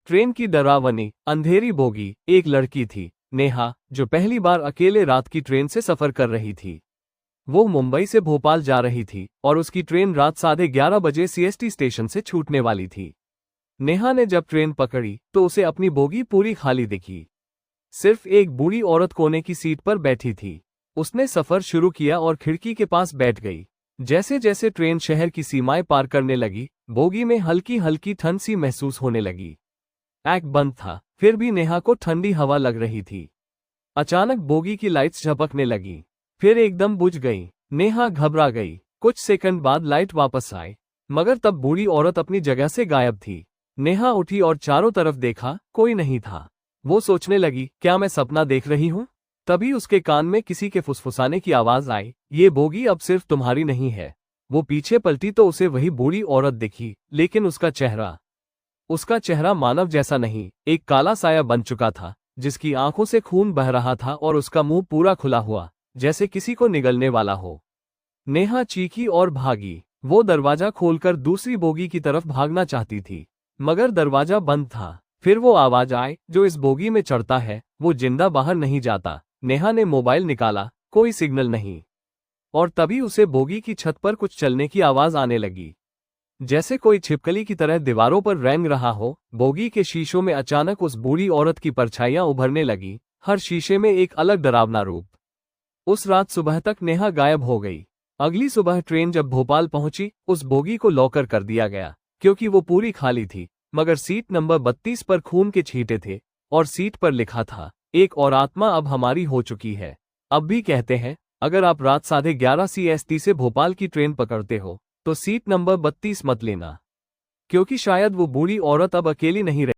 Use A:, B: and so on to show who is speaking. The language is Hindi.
A: ट्रेन की डरावनी अंधेरी बोगी। एक लड़की थी, नेहा, जो पहली बार अकेले रात की ट्रेन से सफर कर रही थी। वो मुंबई से भोपाल जा रही थी और उसकी ट्रेन रात 11:30 बजे सीएसटी स्टेशन से छूटने वाली थी। नेहा ने जब ट्रेन पकड़ी तो उसे अपनी बोगी पूरी खाली दिखी। सिर्फ एक बूढ़ी औरत कोने की सीट पर बैठी थी। उसने सफर शुरू किया और खिड़की के पास बैठ गई। जैसे जैसे ट्रेन शहर की सीमाएं पार करने लगी, बोगी में हल्की हल्की ठंड सी महसूस होने लगी। ऐक बंद था, फिर भी नेहा को ठंडी हवा लग रही थी। अचानक बोगी की लाइट्स झपकने लगी, फिर एकदम बुझ गई। नेहा घबरा गई। कुछ सेकंड बाद लाइट वापस आई, मगर तब बूढ़ी औरत अपनी जगह से गायब थी। नेहा उठी और चारों तरफ देखा, कोई नहीं था। वो सोचने लगी, क्या मैं सपना देख रही हूँ? तभी उसके कान में किसी के फुसफुसाने की आवाज आई, ये बोगी अब सिर्फ तुम्हारी नहीं है। वो पीछे पलटी तो उसे वही बूढ़ी औरत दिखी, लेकिन उसका चेहरा मानव जैसा नहीं, एक काला साया बन चुका था, जिसकी आंखों से खून बह रहा था और उसका मुंह पूरा खुला हुआ, जैसे किसी को निगलने वाला हो। नेहा चीखी और भागी। वो दरवाजा खोलकर दूसरी बोगी की तरफ भागना चाहती थी, मगर दरवाजा बंद था। फिर वो आवाज आए, जो इस बोगी में चढ़ता है वो जिंदा बाहर नहीं जाता। नेहा ने मोबाइल निकाला, कोई सिग्नल नहीं। और तभी उसे बोगी की छत पर कुछ चलने की आवाज आने लगी, जैसे कोई छिपकली की तरह दीवारों पर रेंग रहा हो। बोगी के शीशों में अचानक उस बूढ़ी औरत की परछाइयां उभरने लगी, हर शीशे में एक अलग डरावना रूप। उस रात सुबह तक नेहा गायब हो गई। अगली सुबह ट्रेन जब भोपाल पहुंची, उस बोगी को लॉकर कर दिया गया, क्योंकि वो पूरी खाली थी। मगर सीट नंबर 32 पर खून के छींटे थे और सीट पर लिखा था, एक और आत्मा अब हमारी हो चुकी है। अब भी कहते हैं, अगर आप रात 11:30 CST से भोपाल की ट्रेन पकड़ते हो तो सीट नंबर 32 मत लेना, क्योंकि शायद वो बूढ़ी औरत अब अकेली नहीं रही।